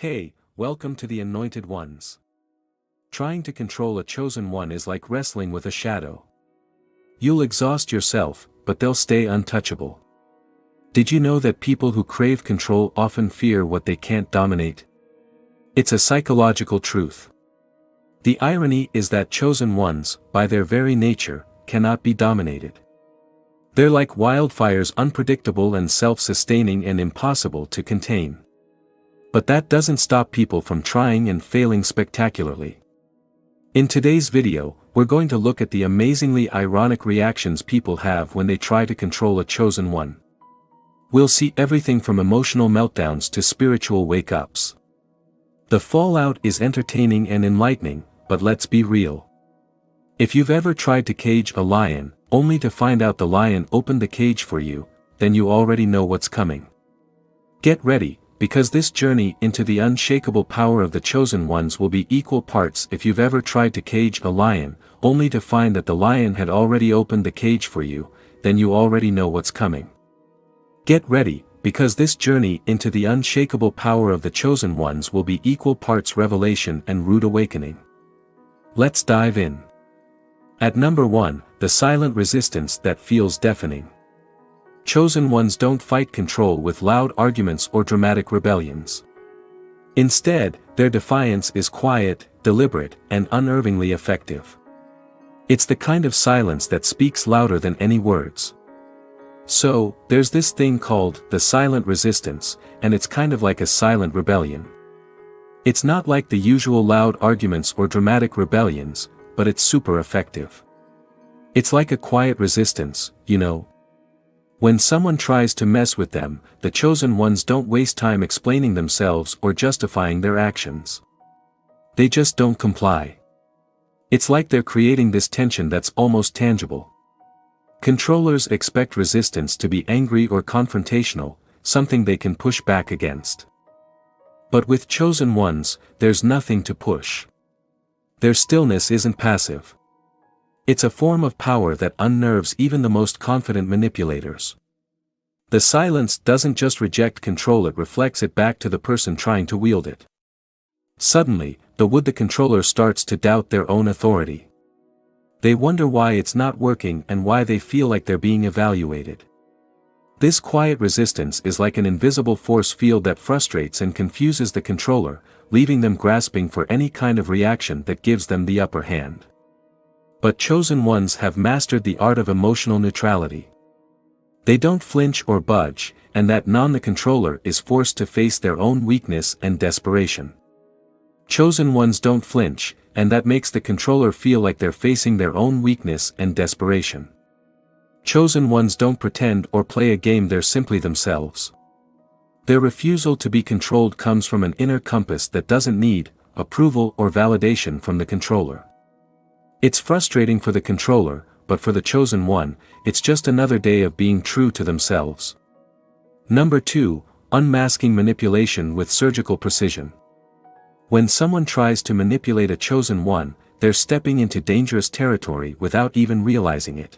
Hey, welcome to the Anointed Ones. Trying to control a chosen one is like wrestling with a shadow. You'll exhaust yourself, but they'll stay untouchable. Did you know that people who crave control often fear what they can't dominate? It's a psychological truth. The irony is that chosen ones, by their very nature, cannot be dominated. They're like wildfires, unpredictable and self-sustaining and impossible to contain. But that doesn't stop people from trying and failing spectacularly. In today's video, we're going to look at the amazingly ironic reactions people have when they try to control a chosen one. We'll see everything from emotional meltdowns to spiritual wake-ups. The fallout is entertaining and enlightening, but let's be real. If you've ever tried to cage a lion, only to find out the lion opened the cage for you, then you already know what's coming. Get ready, because this journey into the unshakable power of the chosen ones will be equal parts. If you've ever tried to cage a lion, only to find that the lion had already opened the cage for you, then you already know what's coming. Get ready, because this journey into the unshakable power of the chosen ones will be equal parts revelation and rude awakening. Let's dive in. At number 1, the silent resistance that feels deafening. Chosen ones don't fight control with loud arguments or dramatic rebellions. Instead, their defiance is quiet, deliberate, and unnervingly effective. It's the kind of silence that speaks louder than any words. So, there's this thing called the silent resistance, and it's kind of like a silent rebellion. It's not like the usual loud arguments or dramatic rebellions, but it's super effective. It's like a quiet resistance, you know. When someone tries to mess with them, the chosen ones don't waste time explaining themselves or justifying their actions. They just don't comply. It's like they're creating this tension that's almost tangible. Controllers expect resistance to be angry or confrontational, something they can push back against. But with chosen ones, there's nothing to push. Their stillness isn't passive. It's a form of power that unnerves even the most confident manipulators. The silence doesn't just reject control, it reflects it back to the person trying to wield it. Suddenly, the controller starts to doubt their own authority. They wonder why it's not working and why they feel like they're being evaluated. This quiet resistance is like an invisible force field that frustrates and confuses the controller, leaving them grasping for any kind of reaction that gives them the upper hand. But chosen ones have mastered the art of emotional neutrality. They don't flinch or budge, and that the controller is forced to face their own weakness and desperation. Chosen ones don't flinch, and that makes the controller feel like they're facing their own weakness and desperation. Chosen ones don't pretend or play a game, they're simply themselves. Their refusal to be controlled comes from an inner compass that doesn't need approval or validation from the controller. It's frustrating for the controller, but for the chosen one, it's just another day of being true to themselves. Number 2, unmasking manipulation with surgical precision. When someone tries to manipulate a chosen one, they're stepping into dangerous territory without even realizing it.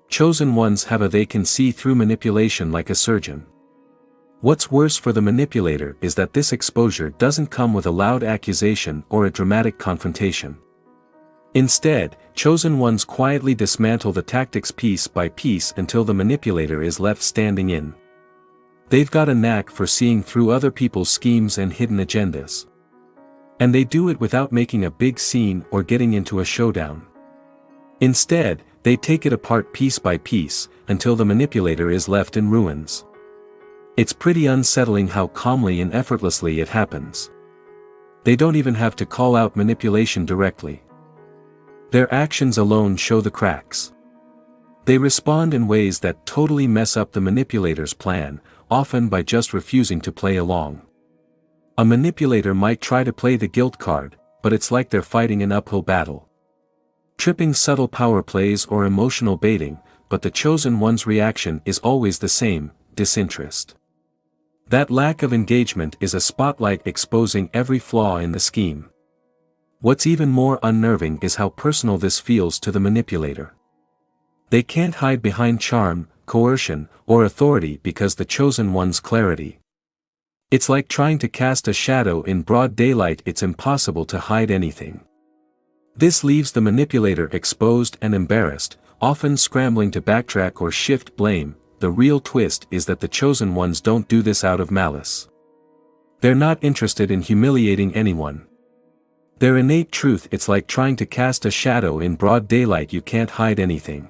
Chosen ones they can see through manipulation like a surgeon. What's worse for the manipulator is that this exposure doesn't come with a loud accusation or a dramatic confrontation. Instead, chosen ones quietly dismantle the tactics piece by piece until the manipulator is left standing in. They've got a knack for seeing through other people's schemes and hidden agendas. And they do it without making a big scene or getting into a showdown. Instead, they take it apart piece by piece, until the manipulator is left in ruins. It's pretty unsettling how calmly and effortlessly it happens. They don't even have to call out manipulation directly. Their actions alone show the cracks. They respond in ways that totally mess up the manipulator's plan, often by just refusing to play along. A manipulator might try to play the guilt card, but it's like they're fighting an uphill battle. Tripping subtle power plays or emotional baiting, but the chosen one's reaction is always the same: disinterest. That lack of engagement is a spotlight exposing every flaw in the scheme. What's even more unnerving is how personal this feels to the manipulator. They can't hide behind charm, coercion, or authority because the chosen one's clarity. It's like trying to cast a shadow in broad daylight. It's impossible to hide anything. This leaves the manipulator exposed and embarrassed, often scrambling to backtrack or shift blame. The real twist is that the chosen ones don't do this out of malice. They're not interested in humiliating anyone. Their innate truth: it's like trying to cast a shadow in broad daylight. You can't hide anything.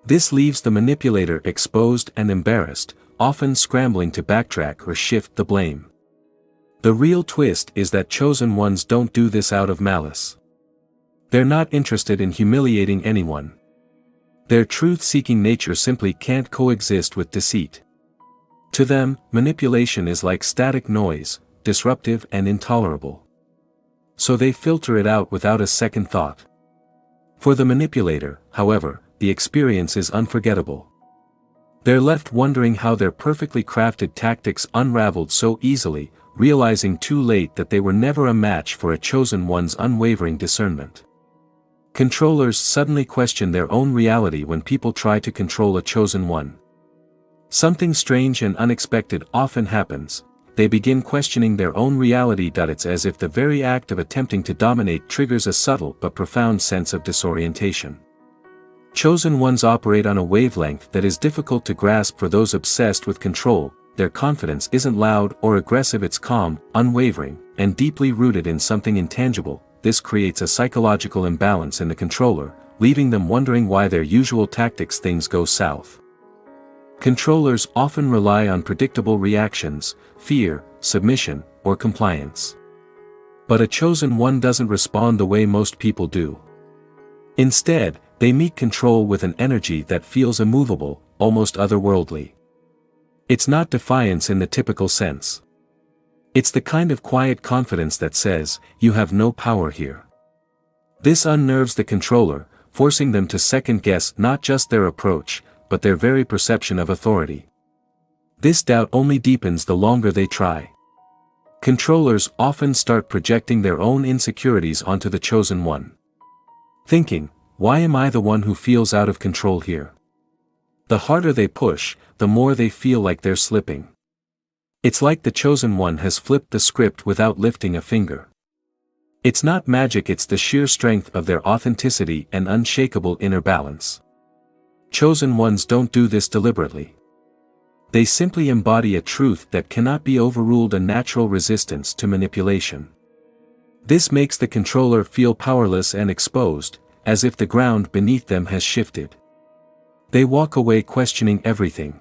This leaves the manipulator exposed and embarrassed, often scrambling to backtrack or shift the blame. The real twist is that chosen ones don't do this out of malice. They're not interested in humiliating anyone. Their truth-seeking nature simply can't coexist with deceit. To them, manipulation is like static noise, disruptive and intolerable. So they filter it out without a second thought. For the manipulator, however, the experience is unforgettable. They're left wondering how their perfectly crafted tactics unraveled so easily, realizing too late that they were never a match for a chosen one's unwavering discernment. Controllers suddenly question their own reality when people try to control a chosen one. Something strange and unexpected often happens. They begin questioning their own reality. It's as if the very act of attempting to dominate triggers a subtle but profound sense of disorientation. Chosen ones operate on a wavelength that is difficult to grasp for those obsessed with control. Their confidence isn't loud or aggressive. It's calm, unwavering, and deeply rooted in something intangible. This creates a psychological imbalance in the controller, leaving them wondering why their usual tactics things go south. Controllers often rely on predictable reactions: fear, submission, or compliance. But a chosen one doesn't respond the way most people do. Instead, they meet control with an energy that feels immovable, almost otherworldly. It's not defiance in the typical sense. It's the kind of quiet confidence that says, "You have no power here." This unnerves the controller, forcing them to second-guess not just their approach, but their very perception of authority. This doubt only deepens the longer they try. Controllers often start projecting their own insecurities onto the chosen one. Thinking, "Why am I the one who feels out of control here?" The harder they push, the more they feel like they're slipping. It's like the chosen one has flipped the script without lifting a finger. It's not magic. It's the sheer strength of their authenticity and unshakable inner balance. Chosen ones don't do this deliberately. They simply embody a truth that cannot be overruled: a natural resistance to manipulation. This makes the controller feel powerless and exposed, as if the ground beneath them has shifted. They walk away questioning everything.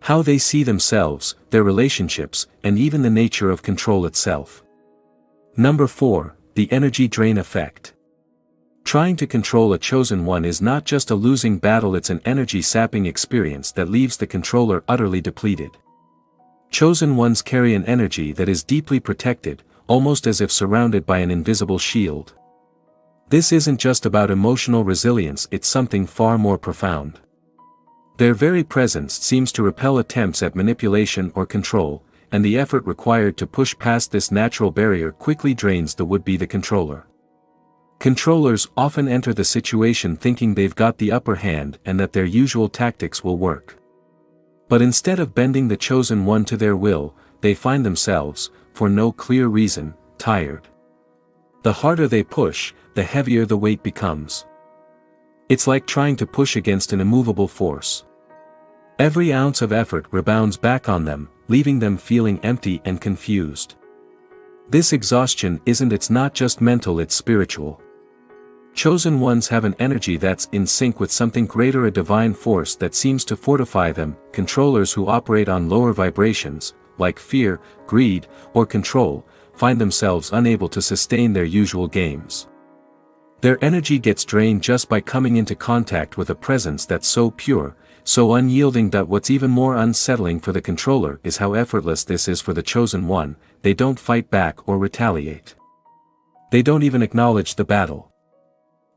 How they see themselves, their relationships, and even the nature of control itself. Number 4, the energy drain effect. Trying to control a chosen one is not just a losing battle. It's an energy-sapping experience that leaves the controller utterly depleted. Chosen ones carry an energy that is deeply protected, almost as if surrounded by an invisible shield. This isn't just about emotional resilience. It's something far more profound. Their very presence seems to repel attempts at manipulation or control, and the effort required to push past this natural barrier quickly drains the would-be controller. Controllers often enter the situation thinking they've got the upper hand and that their usual tactics will work. But instead of bending the chosen one to their will, they find themselves, for no clear reason, tired. The harder they push, the heavier the weight becomes. It's like trying to push against an immovable force. Every ounce of effort rebounds back on them, leaving them feeling empty and confused. This exhaustion it's not just mental, it's spiritual. Chosen ones have an energy that's in sync with something greater, a divine force that seems to fortify them. Controllers who operate on lower vibrations, like fear, greed, or control, find themselves unable to sustain their usual games. Their energy gets drained just by coming into contact with a presence that's so pure, so unyielding that what's even more unsettling for the controller is how effortless this is for the chosen one. They don't fight back or retaliate. They don't even acknowledge the battle.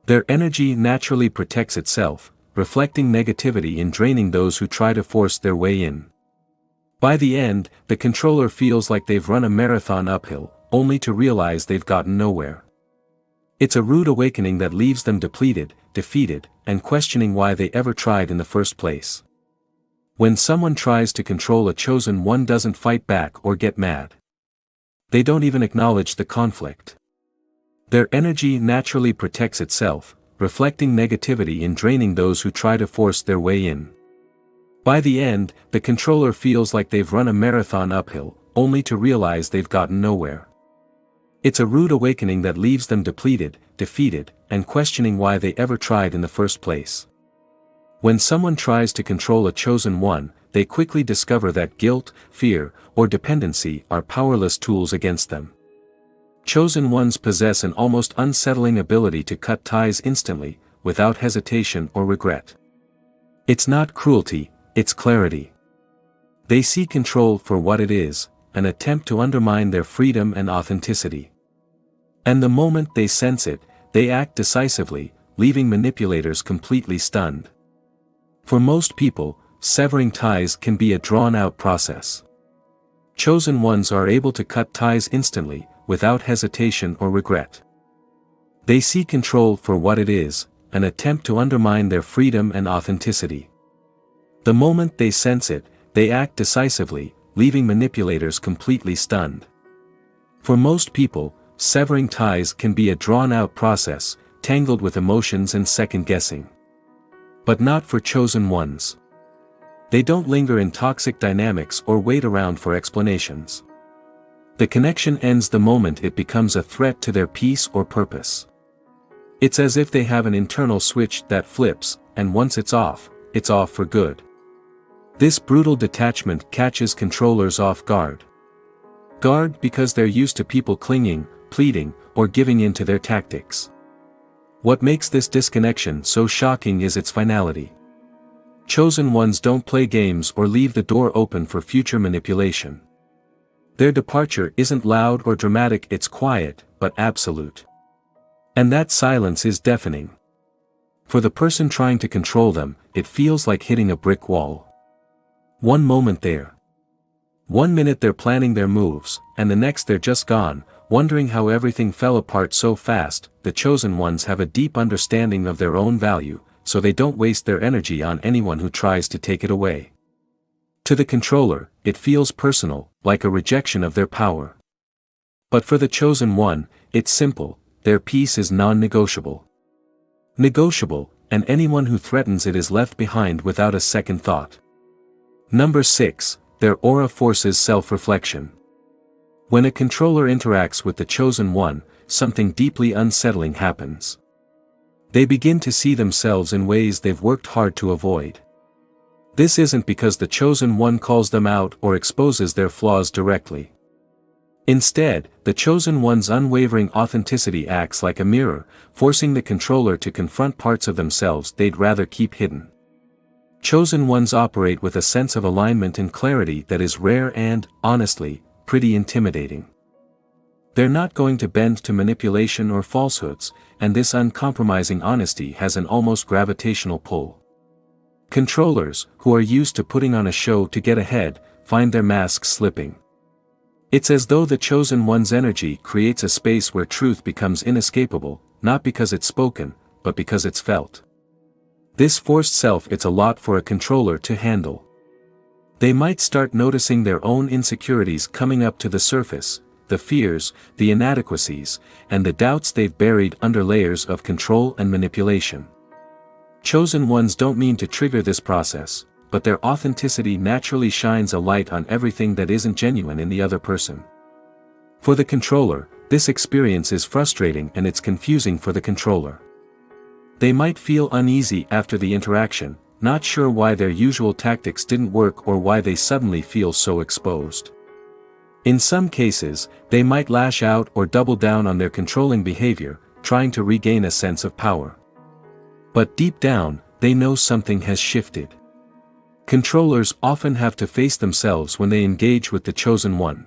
Their energy naturally protects itself, reflecting negativity and draining those who try to force their way in. By the end, the controller feels like they've run a marathon uphill, only to realize they've gotten nowhere. It's a rude awakening that leaves them depleted, defeated, and questioning why they ever tried in the first place. When someone tries to control a chosen one doesn't fight back or get mad. They don't even acknowledge the conflict. Their energy naturally protects itself, reflecting negativity and draining those who try to force their way in. By the end, the controller feels like they've run a marathon uphill, only to realize they've gotten nowhere. It's a rude awakening that leaves them depleted, defeated, and questioning why they ever tried in the first place. When someone tries to control a chosen one, they quickly discover that guilt, fear, or dependency are powerless tools against them. Chosen ones possess an almost unsettling ability to cut ties instantly, without hesitation or regret. It's not cruelty, it's clarity. They see control for what it is, an attempt to undermine their freedom and authenticity. And the moment they sense it, they act decisively, leaving manipulators completely stunned. For most people, severing ties can be a drawn-out process. Chosen ones are able to cut ties instantly, without hesitation or regret. They see control for what it is, an attempt to undermine their freedom and authenticity. The moment they sense it, they act decisively, leaving manipulators completely stunned. For most people, severing ties can be a drawn-out process, tangled with emotions and second-guessing. But not for chosen ones. They don't linger in toxic dynamics or wait around for explanations. The connection ends the moment it becomes a threat to their peace or purpose. It's as if they have an internal switch that flips, and once it's off for good. This brutal detachment catches controllers off guard. Guard because they're used to people clinging, pleading, or giving in to their tactics. What makes this disconnection so shocking is its finality. Chosen ones don't play games or leave the door open for future manipulation. Their departure isn't loud or dramatic, it's quiet, but absolute. And that silence is deafening. For the person trying to control them, it feels like hitting a brick wall. One moment they're 1 minute they're planning their moves, and the next they're just gone, wondering how everything fell apart so fast. The chosen ones have a deep understanding of their own value, so they don't waste their energy on anyone who tries to take it away. To the controller, it feels personal, like a rejection of their power. But for the chosen one, it's simple: their peace is non-negotiable. Negotiable, and anyone who threatens it is left behind without a second thought. Number 6, their aura forces self-reflection. When a controller interacts with the chosen one, something deeply unsettling happens. They begin to see themselves in ways they've worked hard to avoid. This isn't because the chosen one calls them out or exposes their flaws directly. Instead, the chosen one's unwavering authenticity acts like a mirror, forcing the controller to confront parts of themselves they'd rather keep hidden. Chosen ones operate with a sense of alignment and clarity that is rare and, honestly, pretty intimidating. They're not going to bend to manipulation or falsehoods, and this uncompromising honesty has an almost gravitational pull. Controllers, who are used to putting on a show to get ahead, find their masks slipping. It's as though the chosen one's energy creates a space where truth becomes inescapable, not because it's spoken, but because it's felt. This forced self, it's a lot for a controller to handle. They might start noticing their own insecurities coming up to the surface, the fears, the inadequacies, and the doubts they've buried under layers of control and manipulation. Chosen ones don't mean to trigger this process, but their authenticity naturally shines a light on everything that isn't genuine in the other person. For the controller, this experience is frustrating and it's confusing for the controller. They might feel uneasy after the interaction, not sure why their usual tactics didn't work or why they suddenly feel so exposed. In some cases, they might lash out or double down on their controlling behavior, trying to regain a sense of power. But deep down, they know something has shifted. Controllers often have to face themselves when they engage with the chosen one.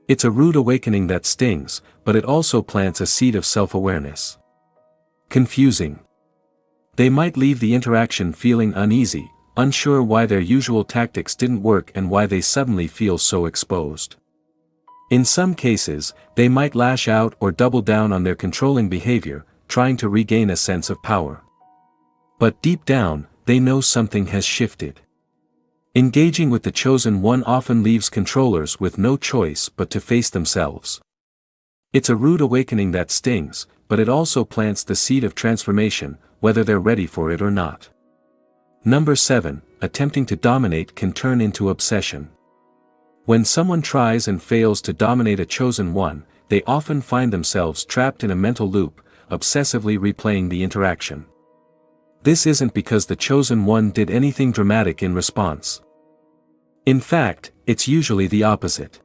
It's a rude awakening that stings, but it also plants a seed of self-awareness. Confusing. They might leave the interaction feeling uneasy, unsure why their usual tactics didn't work and why they suddenly feel so exposed. In some cases, they might lash out or double down on their controlling behavior, trying to regain a sense of power. But deep down, they know something has shifted. Engaging with the Chosen One often leaves controllers with no choice but to face themselves. It's a rude awakening that stings, but it also plants the seed of transformation, whether they're ready for it or not. Number 7, attempting to dominate can turn into obsession. When someone tries and fails to dominate a Chosen One, they often find themselves trapped in a mental loop, obsessively replaying the interaction. This isn't because the Chosen One did anything dramatic in response. In fact, it's usually the opposite.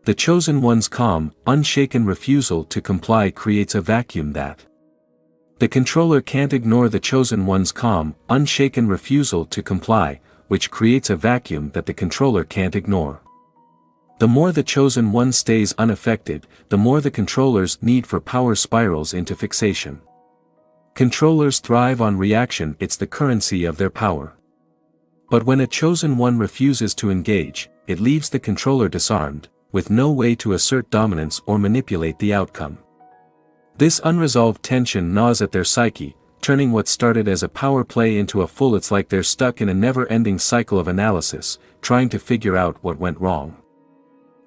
The Chosen One's calm, unshaken refusal to comply creates a vacuum that the controller can't ignore. The Chosen One's calm, unshaken refusal to comply, which creates a vacuum that the controller can't ignore. The more the Chosen One stays unaffected, the more the controller's need for power spirals into fixation. Controllers thrive on reaction, it's the currency of their power. But when a Chosen One refuses to engage, it leaves the controller disarmed, with no way to assert dominance or manipulate the outcome. This unresolved tension gnaws at their psyche, turning what started as a power play into a full. It's like they're stuck in a never-ending cycle of analysis, trying to figure out what went wrong.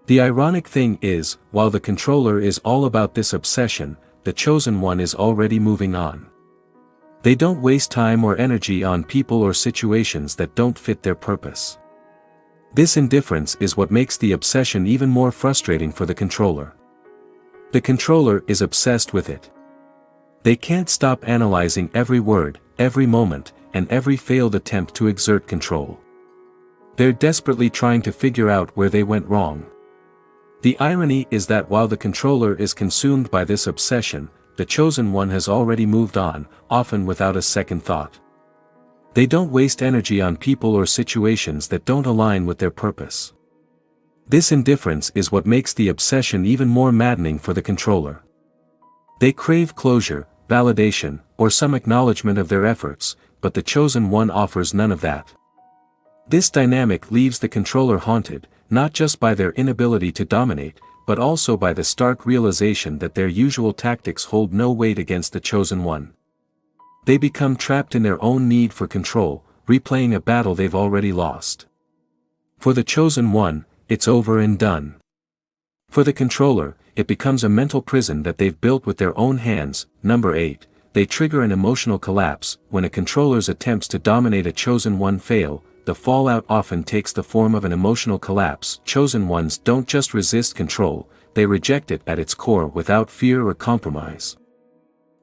The ironic thing is, while the controller is all about this obsession, the Chosen One is already moving on. They don't waste time or energy on people or situations that don't fit their purpose. This indifference is what makes the obsession even more frustrating for the controller. The controller is obsessed with it. They can't stop analyzing every word, every moment, and every failed attempt to exert control. They're desperately trying to figure out where they went wrong. The irony is that while the controller is consumed by this obsession, the Chosen One has already moved on, often without a second thought. They don't waste energy on people or situations that don't align with their purpose. This indifference is what makes the obsession even more maddening for the controller. They crave closure, validation, or some acknowledgement of their efforts, but the Chosen One offers none of that. This dynamic leaves the controller haunted, not just by their inability to dominate, but also by the stark realization that their usual tactics hold no weight against the Chosen One. They become trapped in their own need for control, replaying a battle they've already lost. For the Chosen One, it's over and done. For the controller, it becomes a mental prison that they've built with their own hands. Number 8, they trigger an emotional collapse. When a controller's attempts to dominate a Chosen One fail, the fallout often takes the form of an emotional collapse. Chosen Ones don't just resist control, they reject it at its core without fear or compromise.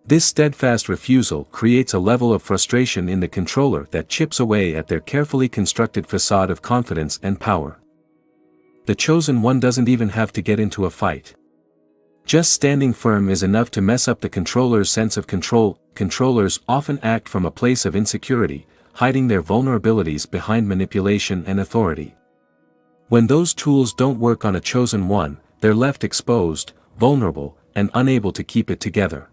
This steadfast refusal creates a level of frustration in the controller that chips away at their carefully constructed facade of confidence and power. The Chosen One doesn't even have to get into a fight. Just standing firm is enough to mess up the controller's sense of control. Controllers often act from a place of insecurity, hiding their vulnerabilities behind manipulation and authority. When those tools don't work on a Chosen One, they're left exposed, vulnerable, and unable to keep it together.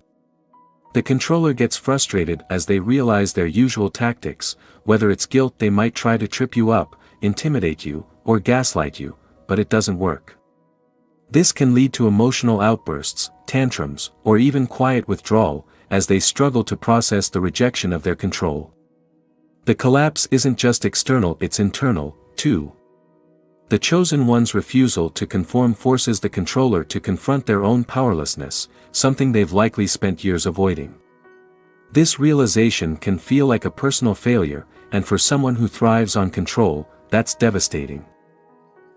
The controller gets frustrated as they realize their usual tactics, whether it's guilt. They might try to trip you up, intimidate you, or gaslight you, but it doesn't work. This can lead to emotional outbursts, tantrums, or even quiet withdrawal, as they struggle to process the rejection of their control. The collapse isn't just external, it's internal, too. The Chosen One's refusal to conform forces the controller to confront their own powerlessness, something they've likely spent years avoiding. This realization can feel like a personal failure, and for someone who thrives on control, that's devastating.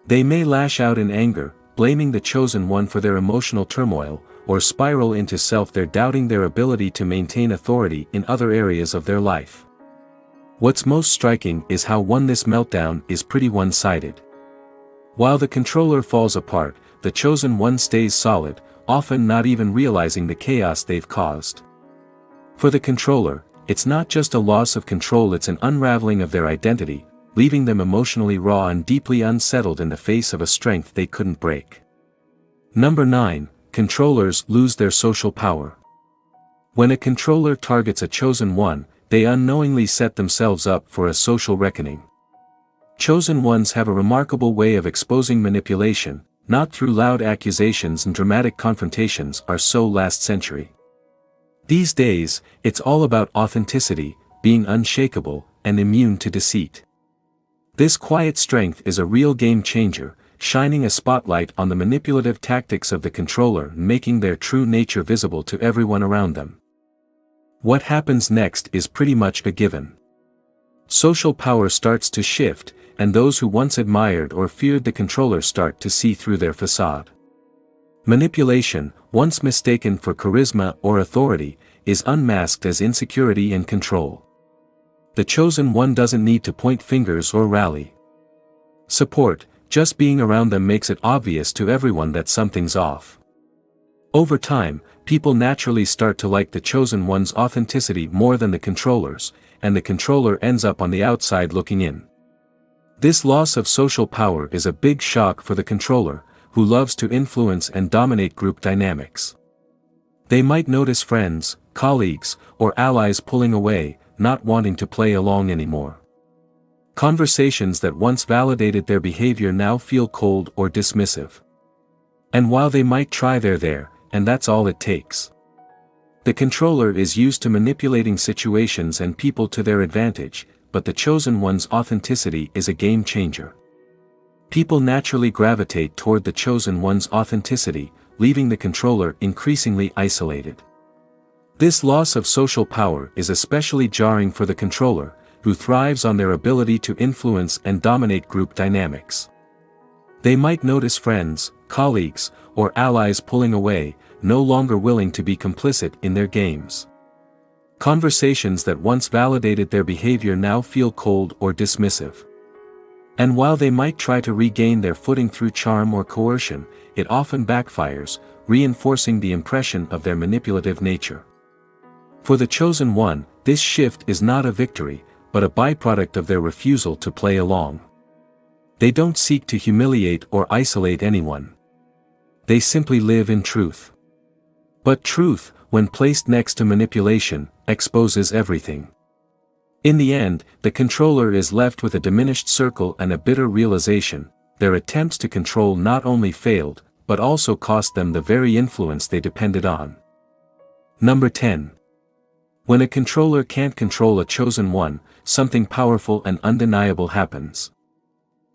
They may lash out in anger, blaming the Chosen One for their emotional turmoil, or spiral into self-doubt, doubting their ability to maintain authority in other areas of their life. What's most striking is how this meltdown is pretty one-sided. While the controller falls apart, the Chosen One stays solid, often not even realizing the chaos they've caused. For the controller, it's not just a loss of control, it's an unraveling of their identity, leaving them emotionally raw and deeply unsettled in the face of a strength they couldn't break. Number 9, controllers lose their social power. When a controller targets a Chosen One, they unknowingly set themselves up for a social reckoning. Chosen Ones have a remarkable way of exposing manipulation, not through loud accusations and dramatic confrontations are so last century. These days, it's all about authenticity, being unshakable, and immune to deceit. This quiet strength is a real game changer, shining a spotlight on the manipulative tactics of the controller and making their true nature visible to everyone around them. What happens next is pretty much a given. Social power starts to shift, and those who once admired or feared the controller start to see through their facade. Manipulation, once mistaken for charisma or authority, is unmasked as insecurity and control. The chosen one doesn't need to point fingers or rally support, just being around them makes it obvious to everyone that something's off. Over time, people naturally start to like the chosen one's authenticity more than the controller's, and the controller ends up on the outside looking in. This loss of social power is a big shock for the controller, who loves to influence and dominate group dynamics. They might notice friends, colleagues, or allies pulling away, not wanting to play along anymore. Conversations that once validated their behavior now feel cold or dismissive. And while they might try, they're there, and that's all it takes. The controller is used to manipulating situations and people to their advantage, but the chosen one's authenticity is a game changer. People naturally gravitate toward the chosen one's authenticity, leaving the controller increasingly isolated. This loss of social power is especially jarring for the controller, who thrives on their ability to influence and dominate group dynamics. They might notice friends, colleagues, or allies pulling away, no longer willing to be complicit in their games. Conversations that once validated their behavior now feel cold or dismissive. And while they might try to regain their footing through charm or coercion, it often backfires, reinforcing the impression of their manipulative nature. For the chosen one, this shift is not a victory, but a byproduct of their refusal to play along. They don't seek to humiliate or isolate anyone. They simply live in truth. But truth, when placed next to manipulation, exposes everything. In the end, the controller is left with a diminished circle and a bitter realization: their attempts to control not only failed, but also cost them the very influence they depended on. Number 10. When a controller can't control a chosen one, something powerful and undeniable happens.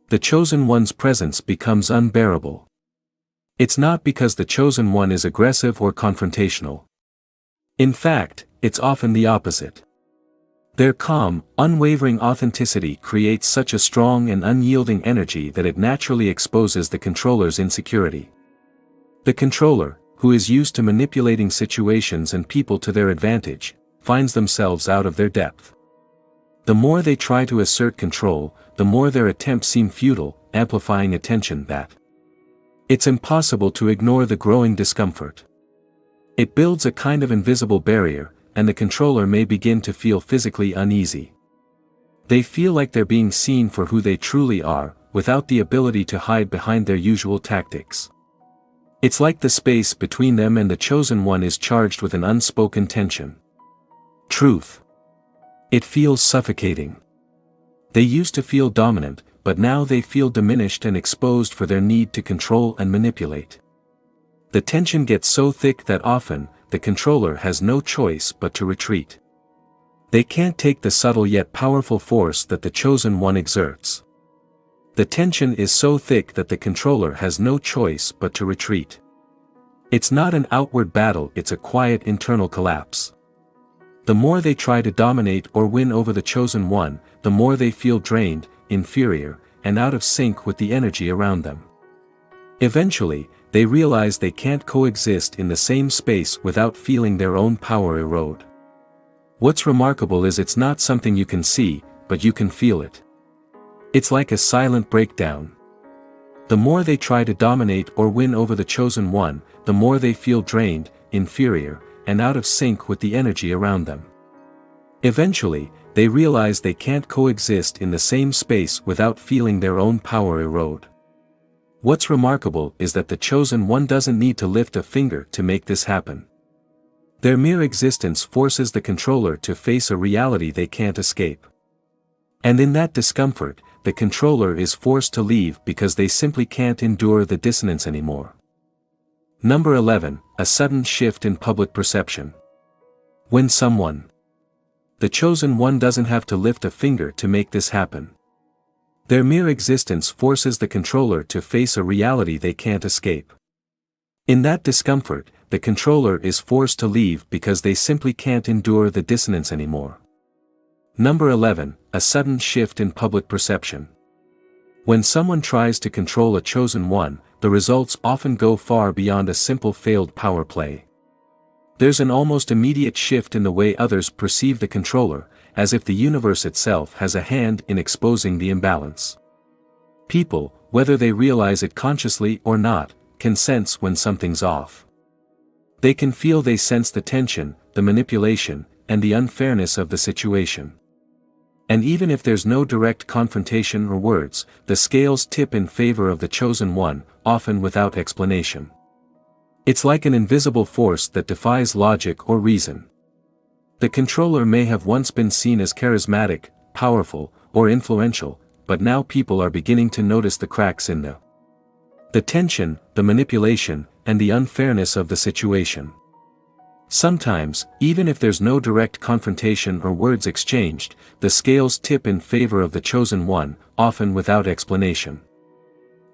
The chosen one's presence becomes unbearable. It's not because the chosen one is aggressive or confrontational. In fact, it's often the opposite. Their calm, unwavering authenticity creates such a strong and unyielding energy that it naturally exposes the controller's insecurity. The controller, who is used to manipulating situations and people to their advantage, finds themselves out of their depth. The more they try to assert control, the more their attempts seem futile, amplifying a tension that it's impossible to ignore the growing discomfort. It builds a kind of invisible barrier, and the controller may begin to feel physically uneasy. They feel like they're being seen for who they truly are, without the ability to hide behind their usual tactics. It's like the space between them and the chosen one is charged with an unspoken tension. Truth. It feels suffocating. They used to feel dominant, but now they feel diminished and exposed for their need to control and manipulate. The tension gets so thick that often, the controller has no choice but to retreat. They can't take the subtle yet powerful force that the chosen one exerts. The tension is so thick that the controller has no choice but to retreat. It's not an outward battle, it's a quiet internal collapse. The more they try to dominate or win over the chosen one, the more they feel drained, inferior, and out of sync with the energy around them. Eventually, they realize they can't coexist in the same space without feeling their own power erode. What's remarkable is it's not something you can see, but you can feel it. It's like a silent breakdown. The more they try to dominate or win over the chosen one, the more they feel drained, inferior, and out of sync with the energy around them. Eventually, they realize they can't coexist in the same space without feeling their own power erode. What's remarkable is that the chosen one doesn't need to lift a finger to make this happen. Their mere existence forces the controller to face a reality they can't escape. And in that discomfort, the controller is forced to leave because they simply can't endure the dissonance anymore. Number 11, a sudden shift in public perception. When someone, the chosen one, doesn't have to lift a finger to make this happen. Their mere existence forces the controller to face a reality they can't escape. In that discomfort, the controller is forced to leave because they simply can't endure the dissonance anymore. Number 11, a sudden shift in public perception. When someone tries to control a chosen one, the results often go far beyond a simple failed power play. There's an almost immediate shift in the way others perceive the controller, as if the universe itself has a hand in exposing the imbalance. People, whether they realize it consciously or not, can sense when something's off. They can feel they sense the tension, the manipulation, and the unfairness of the situation. And even if there's no direct confrontation or words, the scales tip in favor of the chosen one, often without explanation. It's like an invisible force that defies logic or reason. The controller may have once been seen as charismatic, powerful, or influential, but now people are beginning to notice the cracks in the tension, the manipulation, and the unfairness of the situation. Sometimes, even if there's no direct confrontation or words exchanged, the scales tip in favor of the chosen one, often without explanation.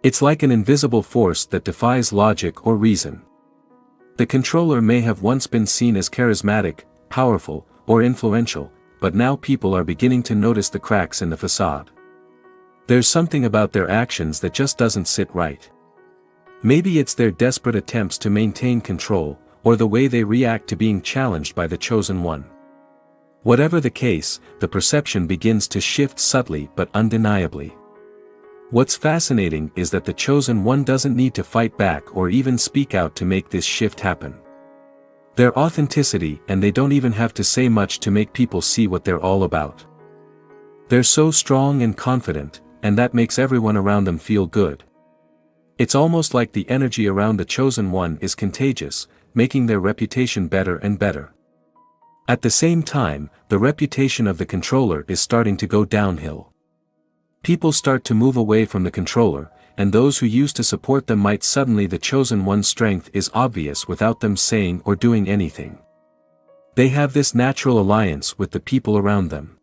It's like an invisible force that defies logic or reason. The controller may have once been seen as charismatic, powerful, or influential, but now people are beginning to notice the cracks in the facade. There's something about their actions that just doesn't sit right. Maybe it's their desperate attempts to maintain control, or the way they react to being challenged by the chosen one. Whatever the case, the perception begins to shift subtly but undeniably. What's fascinating is that the chosen one doesn't need to fight back or even speak out to make this shift happen. Their authenticity, and they don't even have to say much to make people see what they're all about. They're so strong and confident, and that makes everyone around them feel good. It's almost like the energy around the chosen one is contagious, making their reputation better and better. At the same time, the reputation of the controller is starting to go downhill. People start to move away from the controller, and those who used to support them might suddenly the chosen one's strength is obvious without them saying or doing anything. They have this natural alliance with the people around them.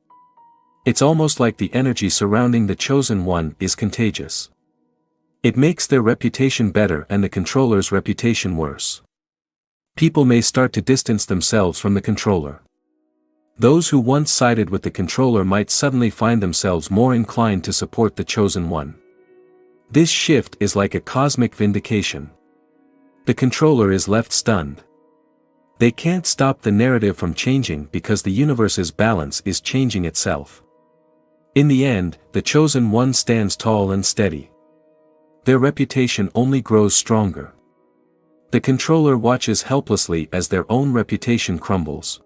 It's almost like the energy surrounding the chosen one is contagious. It makes their reputation better and the controller's reputation worse. People may start to distance themselves from the controller. Those who once sided with the controller might suddenly find themselves more inclined to support the chosen one. This shift is like a cosmic vindication. The controller is left stunned. They can't stop the narrative from changing because the universe's balance is changing itself. In the end, the chosen one stands tall and steady. Their reputation only grows stronger. The controller watches helplessly as their own reputation crumbles.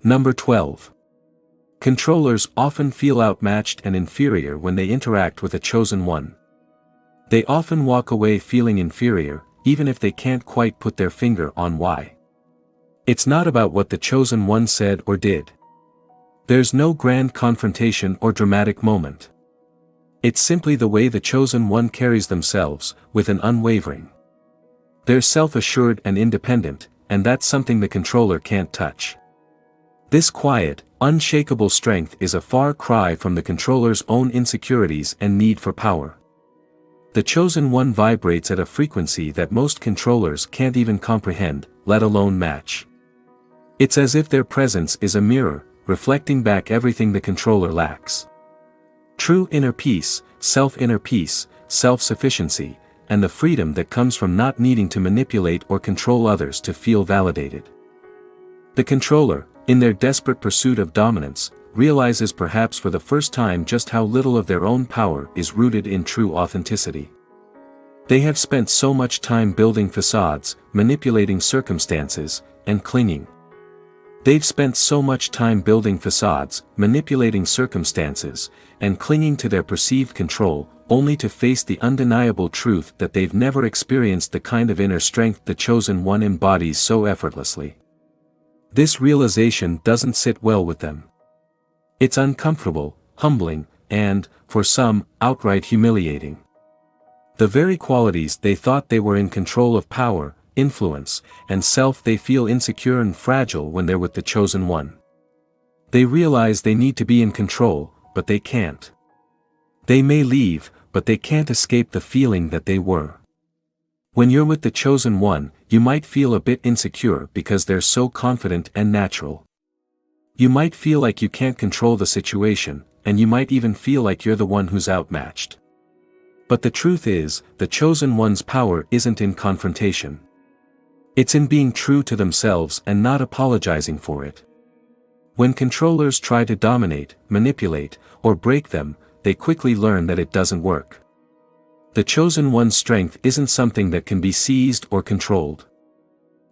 Number 12. Controllers often feel outmatched and inferior when they interact with a chosen one. They often walk away feeling inferior, even if they can't quite put their finger on why. It's not about what the chosen one said or did. There's no grand confrontation or dramatic moment. It's simply the way the chosen one carries themselves, with an unwavering. They're self-assured and independent, and that's something the controller can't touch. This quiet, unshakable strength is a far cry from the controller's own insecurities and need for power. The chosen one vibrates at a frequency that most controllers can't even comprehend, let alone match. It's as if their presence is a mirror, reflecting back everything the controller lacks. True inner peace, self-sufficiency, and the freedom that comes from not needing to manipulate or control others to feel validated. The controller, in their desperate pursuit of dominance, realizes perhaps for the first time just how little of their own power is rooted in true authenticity. They have spent so much time building facades, manipulating circumstances, and clinging. They've spent so much time building facades, manipulating circumstances, and clinging to their perceived control, only to face the undeniable truth that they've never experienced the kind of inner strength the chosen one embodies so effortlessly. This realization doesn't sit well with them. It's uncomfortable, humbling, and, for some, outright humiliating. The very qualities they thought they were in control of, power, influence, and self, they feel insecure and fragile when they're with the chosen one. They realize they need to be in control, but they can't. They may leave, but they can't escape the feeling that they were. When you're with the chosen one, you might feel a bit insecure because they're so confident and natural. You might feel like you can't control the situation, and you might even feel like you're the one who's outmatched. But the truth is, the chosen one's power isn't in confrontation. It's in being true to themselves and not apologizing for it. When controllers try to dominate, manipulate, or break them, they quickly learn that it doesn't work. The chosen one's strength isn't something that can be seized or controlled.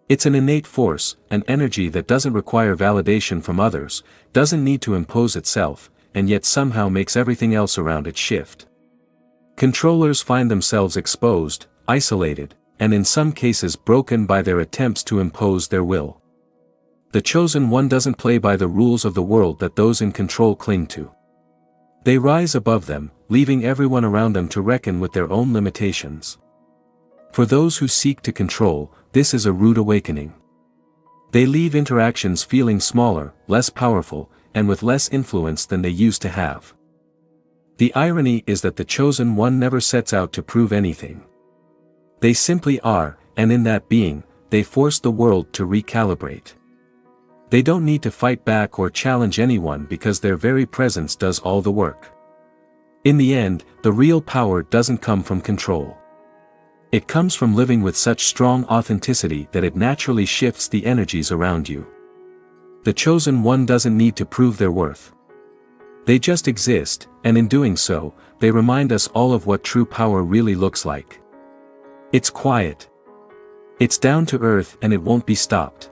It's an innate force, an energy that doesn't require validation from others, doesn't need to impose itself, and yet somehow makes everything else around it shift. Controllers find themselves exposed, isolated, and in some cases broken by their attempts to impose their will. The chosen one doesn't play by the rules of the world that those in control cling to. They rise above them, leaving everyone around them to reckon with their own limitations. For those who seek to control, this is a rude awakening. They leave interactions feeling smaller, less powerful, and with less influence than they used to have. The irony is that the chosen one never sets out to prove anything. They simply are, and in that being, they force the world to recalibrate. They don't need to fight back or challenge anyone because their very presence does all the work. In the end, the real power doesn't come from control. It comes from living with such strong authenticity that it naturally shifts the energies around you. The chosen one doesn't need to prove their worth. They just exist, and in doing so, they remind us all of what true power really looks like. It's quiet. It's down to earth, and it won't be stopped.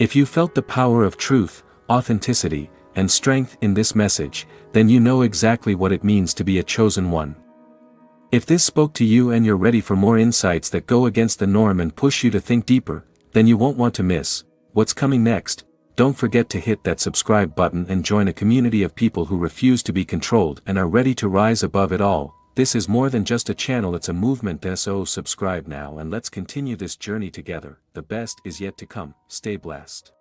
If you felt the power of truth, authenticity, and strength in this message, then you know exactly what it means to be a chosen one. If this spoke to you and you're ready for more insights that go against the norm and push you to think deeper, then you won't want to miss what's coming next. Don't forget to hit that subscribe button and join a community of people who refuse to be controlled and are ready to rise above it all. This is more than just a channel, it's a movement. So subscribe now and let's continue this journey together. The best is yet to come. Stay blessed.